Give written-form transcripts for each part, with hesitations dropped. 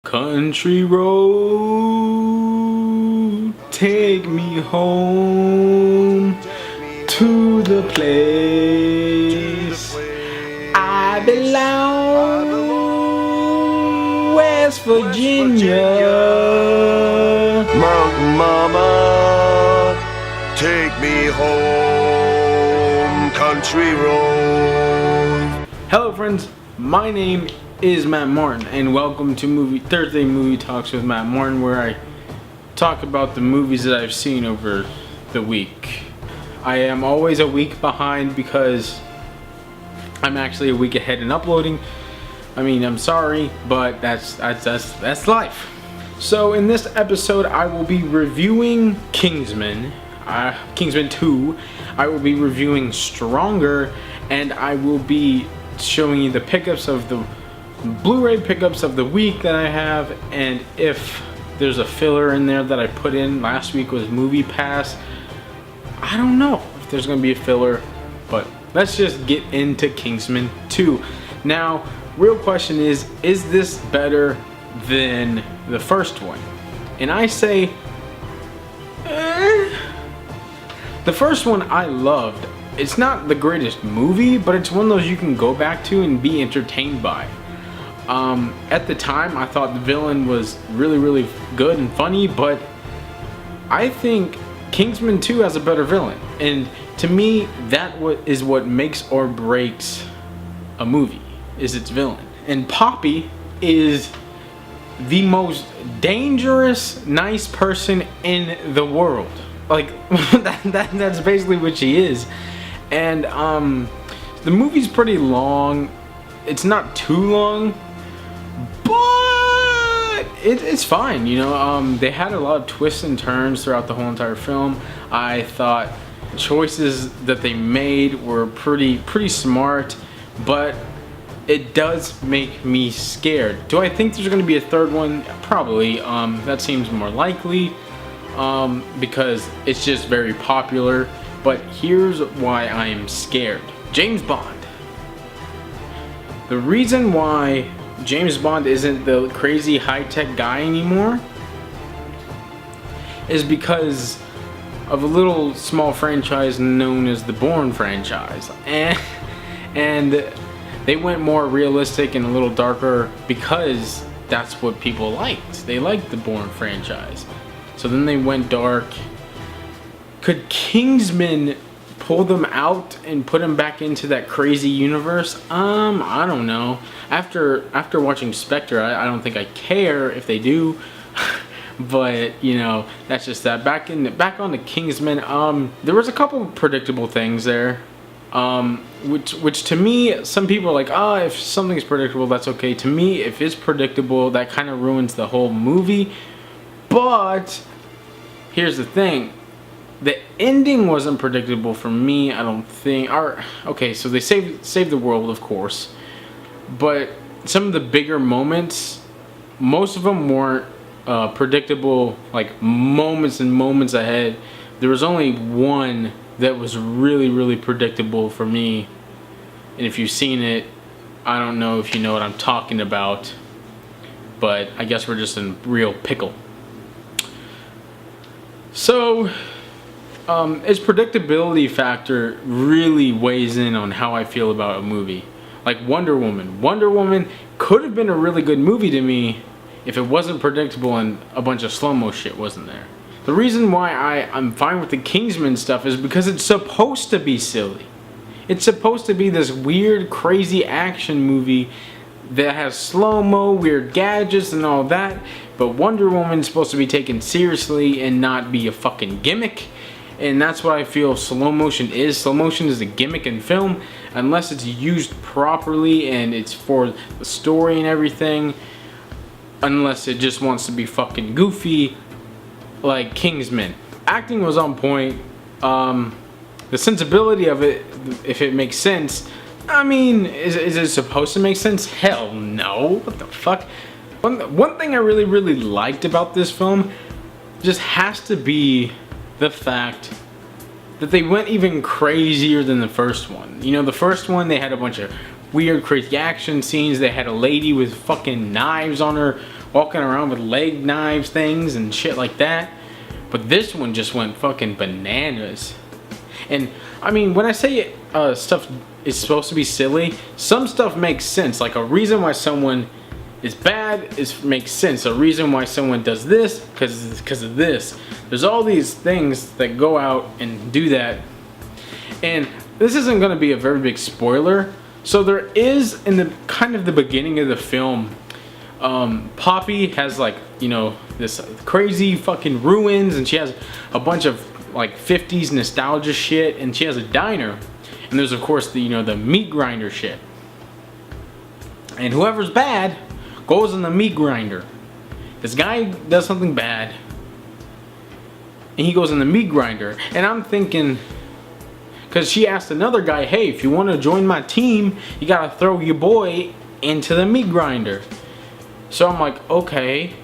Country road, take me home to the place I belong, West Virginia. Mountain Mama, take me home, country road. Hello friends, my name is Matt Martin and welcome to Thursday Movie Talks with Matt Martin, where I talk about the movies that I've seen over the week. I am always a week behind because I'm actually a week ahead in uploading. I mean, I'm sorry, but that's life. So in this episode, I will be reviewing Kingsman, Kingsman 2. I will be reviewing Stronger, and I will be showing you the pickups of the Blu Ray pickups of the week that I have, and if there's a filler in there that I put in. Last week was Movie Pass. I don't know if there's gonna be a filler, but let's just get into Kingsman 2. Now, real question is this better than the first one? And I say, the first one I loved. It's not the greatest movie, but it's one of those you can go back to and be entertained by. At the time, I thought the villain was really good and funny, but I think Kingsman 2 has a better villain. And to me, that is what makes or breaks a movie, is its villain. And Poppy is the most dangerous, nice person in the world. Like, that's basically what she is. And the movie's pretty long. It's not too long, but it's fine, you know. They had a lot of twists and turns throughout the whole entire film. I thought choices that they made were pretty smart, but it does make me scared. Do I think there's going to be a third one? Probably. That seems more likely, because it's just very popular. But here's why I am scared. James Bond. The reason why James Bond isn't the crazy high-tech guy anymore is because of a little small franchise known as the Bourne franchise. And they went more realistic and a little darker because that's what people liked. They liked the Bourne franchise. So then they went dark. Could Kingsman pull them out and put them back into that crazy universe? I don't know. After watching Spectre, I don't think I care if they do. But you know, that's just that. Back on the Kingsman, there was a couple of predictable things there. Which to me, some people are like, if something's predictable, that's okay. To me, if it's predictable, that kind of ruins the whole movie. But here's the thing. The ending wasn't predictable for me, I don't think. Okay, so they saved the world, of course, but some of the bigger moments, most of them weren't predictable, like moments and moments ahead. There was only one that was really predictable for me, and if you've seen it, I don't know if you know what I'm talking about, but I guess we're just in real pickle. So its predictability factor really weighs in on how I feel about a movie. Like Wonder Woman. Wonder Woman could have been a really good movie to me if it wasn't predictable and a bunch of slow-mo shit wasn't there. The reason why I'm fine with the Kingsman stuff is because it's supposed to be silly. It's supposed to be this weird, crazy action movie that has slow-mo, weird gadgets and all that, but Wonder Woman's supposed to be taken seriously and not be a fucking gimmick. And that's what I feel slow motion is. Slow motion is a gimmick in film unless it's used properly and it's for the story and everything. Unless it just wants to be fucking goofy like Kingsman. Acting was on point. The sensibility of it, if it makes sense. I mean, is it supposed to make sense? Hell no. What the fuck? One thing I really liked about this film just has to be the fact that they went even crazier than the first one. You know, the first one, they had a bunch of weird, crazy action scenes. They had a lady with fucking knives on her walking around with leg knives things and shit like that. But this one just went fucking bananas. And I mean, when I say stuff is supposed to be silly, some stuff makes sense. Like a reason why someone is bad makes sense. A reason why someone does this because of this. There's all these things that go out and do that. And this isn't going to be a very big spoiler. So there is, in the kind of the beginning of the film, Poppy has, like, you know, this crazy fucking ruins, and she has a bunch of like 50s nostalgia shit, and she has a diner, and there's of course the, you know, the meat grinder shit, and whoever's bad goes in the meat grinder. This guy does something bad and he goes in the meat grinder, and I'm thinking, because she asked another guy, hey, if you want to join my team, you gotta throw your boy into the meat grinder. So I'm like, okay,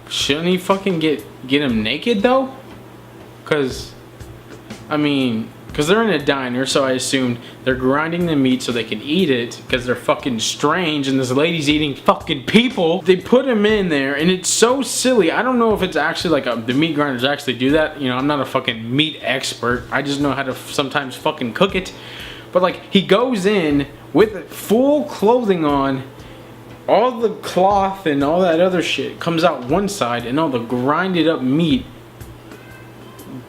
shouldn't he fucking get him naked though? Because, I mean, because they're in a diner, so I assumed they're grinding the meat so they can eat it, because they're fucking strange and this lady's eating fucking people. They put him in there and it's so silly. I don't know if it's actually like the meat grinders actually do that. You know, I'm not a fucking meat expert. I just know how to sometimes fucking cook it. But like, he goes in with full clothing on, all the cloth and all that other shit comes out one side, and all the grinded up meat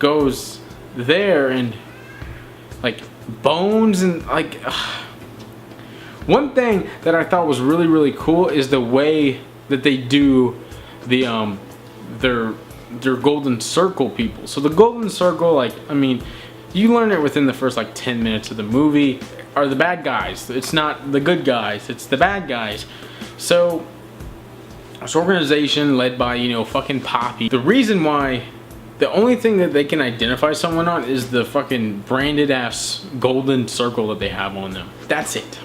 goes there, and like bones and like one thing that I thought was really cool is the way that they do the their golden circle people. So the golden circle, like, I mean, you learn it within the first like 10 minutes of the movie, are the bad guys. It's not the good guys, it's the bad guys. So this organization led by, you know, fucking Poppy. The reason why, the only thing that they can identify someone on is the fucking branded ass golden circle that they have on them. That's it.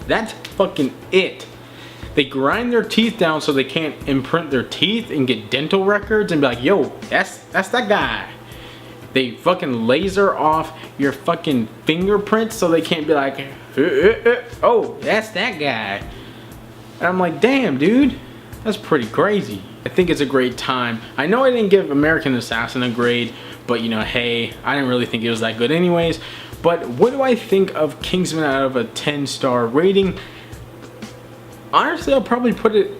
That's fucking it. They grind their teeth down so they can't imprint their teeth and get dental records and be like, yo, that's that guy. They fucking laser off your fucking fingerprints so they can't be like, oh, that's that guy. And I'm like, damn, dude, that's pretty crazy. I think it's a great time. I know I didn't give American Assassin a grade, but, you know, hey, I didn't really think it was that good anyways. But what do I think of Kingsman out of a 10-star rating? Honestly, I'll probably put it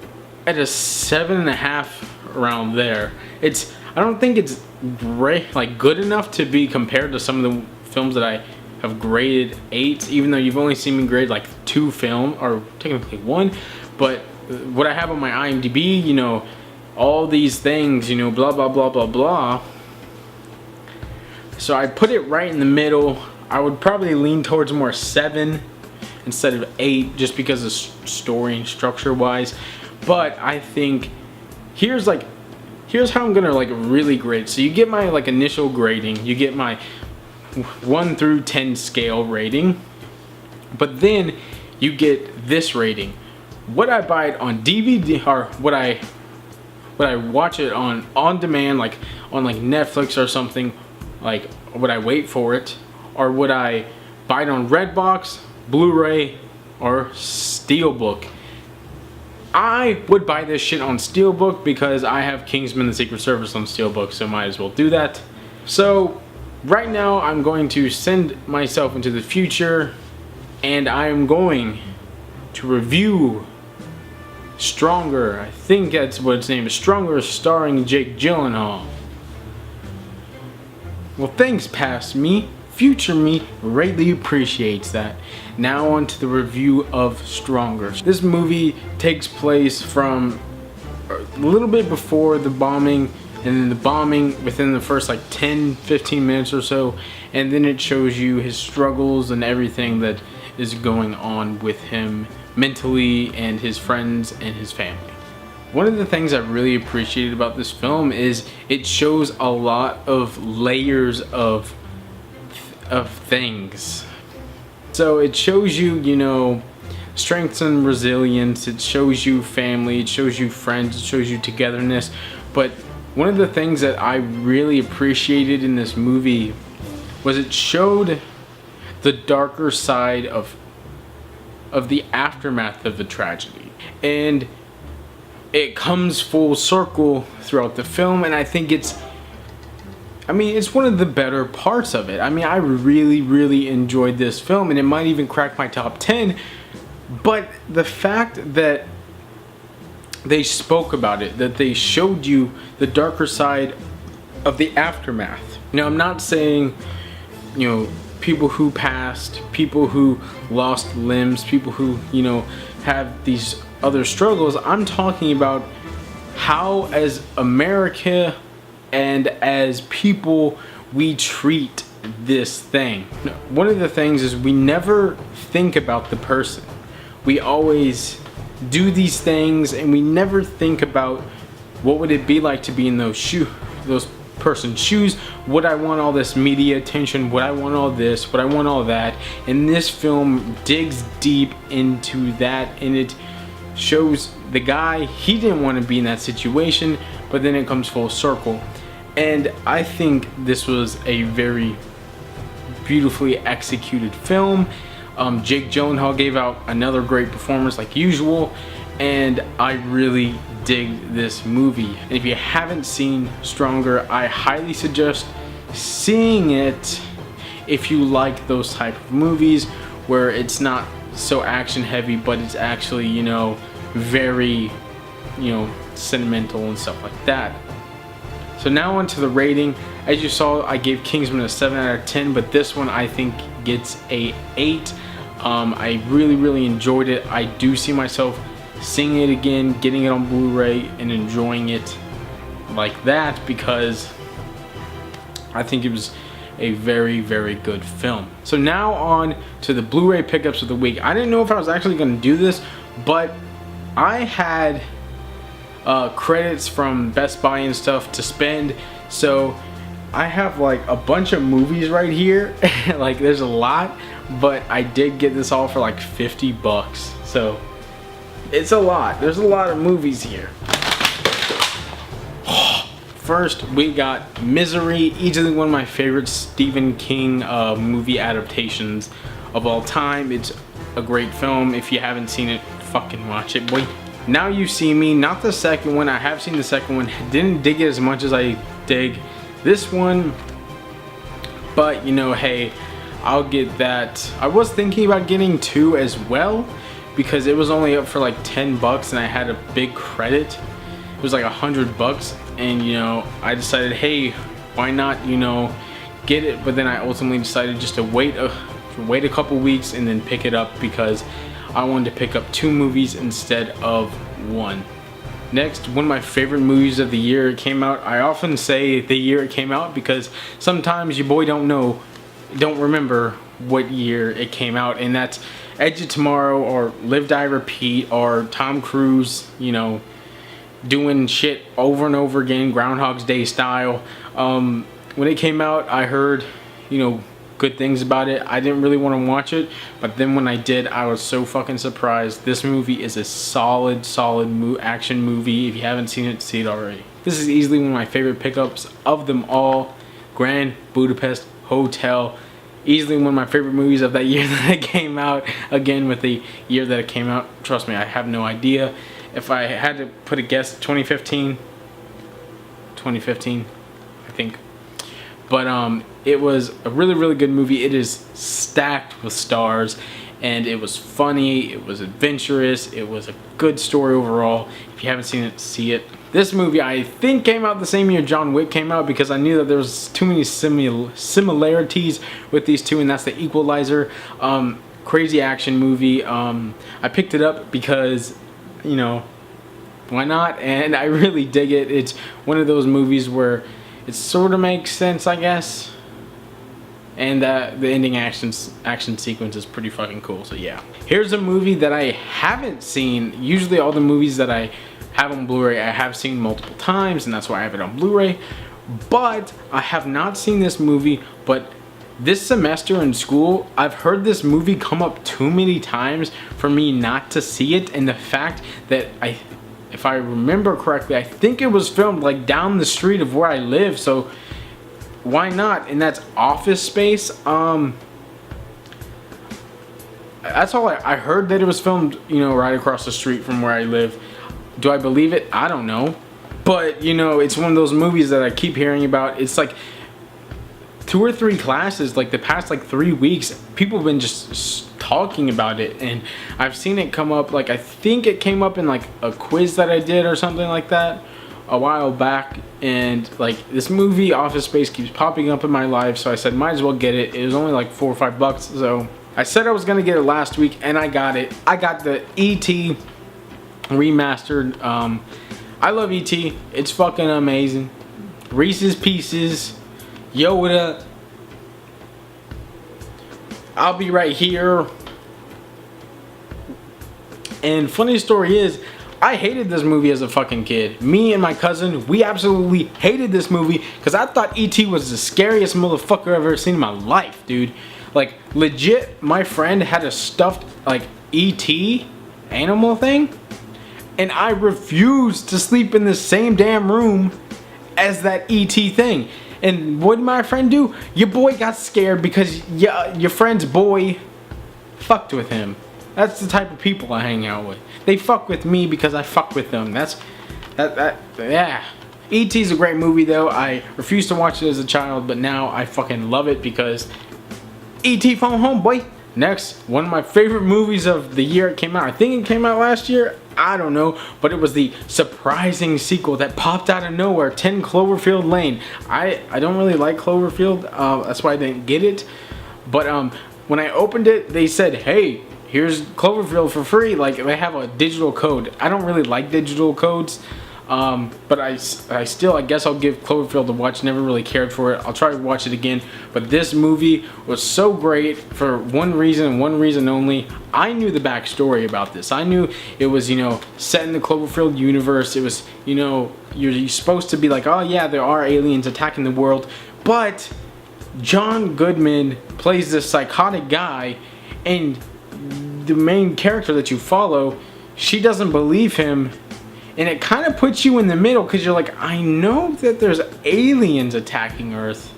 at a 7.5 around there. I don't think it's great, like good enough to be compared to some of the films that I have graded 8s, even though you've only seen me grade like 2 films, or technically 1. But what I have on my IMDb, you know, all these things, you know, blah blah blah blah blah. So I put it right in the middle. I would probably lean towards more 7 instead of 8, just because of story and structure wise. But I think here's how I'm gonna like really grade. So you get my like initial grading, you get my 1 through 10 scale rating, but then you get this rating. Would I buy it on DVD, or would I watch it on demand, like on like Netflix or something? Like, would I wait for it, or would I buy it on Redbox, Blu-ray, or Steelbook? I would buy this shit on Steelbook because I have Kingsman: The Secret Service on Steelbook, so might as well do that. So right now I'm going to send myself into the future, and I am going to review Stronger. I think that's what its name is. Stronger, starring Jake Gyllenhaal. Well, thanks, past me. Future me greatly appreciates that. Now on to the review of Stronger. This movie takes place from a little bit before the bombing, and then the bombing within the first like 10-15 minutes or so, and then it shows you his struggles and everything that is going on with him mentally, and his friends and his family. One of the things I really appreciated about this film is it shows a lot of layers of things. So it shows you, you know, strengths and resilience, it shows you family, it shows you friends, it shows you togetherness. But one of the things that I really appreciated in this movie was it showed the darker side of the aftermath of the tragedy. And it comes full circle throughout the film, and I think it's one of the better parts of it. I mean, I really enjoyed this film, and it might even crack my top 10, but the fact that they spoke about it, that they showed you the darker side of the aftermath. Now, I'm not saying, people who passed, people who lost limbs, people who, have these other struggles. I'm talking about how, as America and as people, we treat this thing. One of the things is we never think about the person. We always do these things and we never think about what would it be like to be in those person's shoes. Would I want all this media attention? Would I want all this? Would I want all that? And this film digs deep into that, and it shows the guy, he didn't want to be in that situation, but then it comes full circle. And I think this was a very beautifully executed film. Jake Gyllenhaal gave out another great performance like usual, and I really dig this movie. And if you haven't seen Stronger, I highly suggest seeing it if you like those type of movies where it's not so action heavy, but it's actually, very, sentimental and stuff like that. So now on to the rating. As you saw, I gave Kingsman a 7 out of 10, but this one I think gets a 8. I really enjoyed it. I do see myself seeing it again, getting it on Blu-ray, and enjoying it like that, because I think it was a very good film. So now on to the Blu-ray pickups of the week. I didn't know if I was actually going to do this, but I had credits from Best Buy and stuff to spend, so I have like a bunch of movies right here. Like, there's a lot, but I did get this all for like $50, so it's a lot. There's a lot of movies here. First, we got Misery, easily one of my favorite Stephen King movie adaptations of all time. It's a great film. If you haven't seen it, fucking watch it, boy. Now You See Me, not the second one. I have seen the second one. Didn't dig it as much as I dig this one, but hey, I'll get that. I was thinking about getting 2 as well, because it was only up for like $10 and I had a big credit. It was like $100, and I decided, hey, why not get it? But then I ultimately decided just to wait a couple weeks and then pick it up, because I wanted to pick up 2 movies instead of 1. Next, one of my favorite movies of the year came out. I often say the year it came out because sometimes your boy don't remember what year it came out, and that's Edge of Tomorrow, or Live Die Repeat, or Tom Cruise, doing shit over and over again, Groundhog's Day style. When it came out, I heard, good things about it. I didn't really want to watch it, but then when I did, I was so fucking surprised. This movie is a solid action movie. If you haven't seen it, see it already. This is easily one of my favorite pickups of them all. Grand Budapest Hotel, easily one of my favorite movies of that year that it came out. Again, with the year that it came out, trust me, I have no idea. If I had to put a guess, 2015, I think. But it was a really good movie. It is stacked with stars, and it was funny, it was adventurous, it was a good story overall. If you haven't seen it, see it. This movie, I think, came out the same year John Wick came out, because I knew that there was too many similarities with these two, and that's The Equalizer. Crazy action movie. I picked it up because, why not? And I really dig it. It's one of those movies where it sort of makes sense, I guess. And the ending action sequence is pretty fucking cool, so yeah. Here's a movie that I haven't seen. Usually all the movies that I have on Blu-ray I have seen multiple times, and that's why I have it on Blu-ray. But I have not seen this movie, but this semester in school, I've heard this movie come up too many times for me not to see it. And the fact that if I remember correctly, I think it was filmed like down the street of where I live, so why not? And that's Office Space. That's all I heard, that it was filmed, right across the street from where I live. Do I believe it? I don't know. But, you know, it's one of those movies that I keep hearing about. It's like 2 or 3 classes, like the past like 3 weeks, people have been just talking about it, and I've seen it come up, like I think it came up in like a quiz that I did or something like that a while back, and like this movie Office Space keeps popping up in my life, so I said might as well get it. It was only like $4 or $5, so I said I was gonna get it last week, and I got it. I got the E.T. remastered. I love E.T. It's fucking amazing. Reese's Pieces, Yoda, I'll be right here. And funny story is, I hated this movie as a fucking kid. Me and my cousin, we absolutely hated this movie because I thought E.T. was the scariest motherfucker I've ever seen in my life, dude. Like, legit, my friend had a stuffed, like, E.T. animal thing, and I refused to sleep in the same damn room as that E.T. thing. And what did my friend do? Your boy got scared because your friend's boy fucked with him. That's the type of people I hang out with. They fuck with me because I fuck with them. Yeah. E.T.'s a great movie though. I refused to watch it as a child, but now I fucking love it because E.T. Phone Home, boy. Next, one of my favorite movies of the year it came out. I think it came out last year. I don't know, but it was the surprising sequel that popped out of nowhere, 10 Cloverfield Lane. I don't really like Cloverfield, that's why I didn't get it. But when I opened it, they said, hey, here's Cloverfield for free. Like, they have a digital code. I don't really like digital codes, but I still, I guess I'll give Cloverfield a watch. Never really cared for it. I'll try to watch it again. But this movie was so great for one reason and one reason only. I knew the backstory about this. I knew it was, you know, set in the Cloverfield universe. It was, you know, you're supposed to be like, oh yeah, there are aliens attacking the world. But John Goodman plays this psychotic guy, and the main character that you follow, she doesn't believe him. And it kind of puts you in the middle because you're like, I know that there's aliens attacking Earth,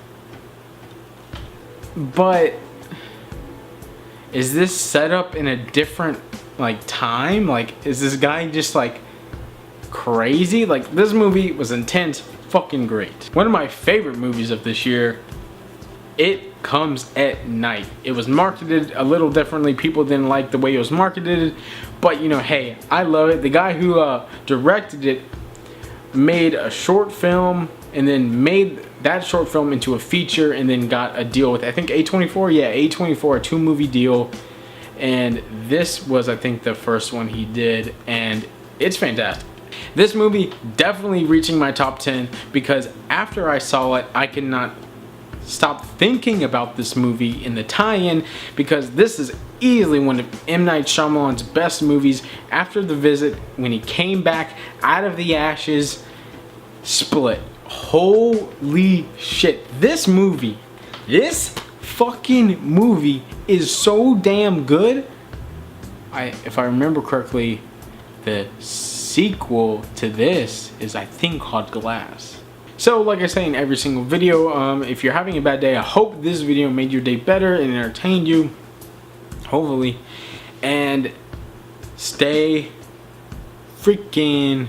but is this set up in a different like time? Like, is this guy just like crazy? Like, this movie was intense, fucking great. One of my favorite movies of this year, It Comes at Night. It was marketed a little differently. People didn't like the way it was marketed, but you know, hey, I love it. The guy who directed it made a short film and then made that short film into a feature and then got a deal with, I think, A24. Yeah, A24, a 2-movie deal. And this was, I think, the first one he did, and it's fantastic. This movie definitely reaching my top 10 because after I saw it, I could not stop thinking about this movie in the tie-in, because this is easily one of M. Night Shyamalan's best movies. After The Visit, when he came back out of the ashes, Split. Holy shit. This movie, this fucking movie is so damn good. If I remember correctly, the sequel to this is, I think, called Glass. So, like I say in every single video, if you're having a bad day, I hope this video made your day better and entertained you, hopefully. And stay freaking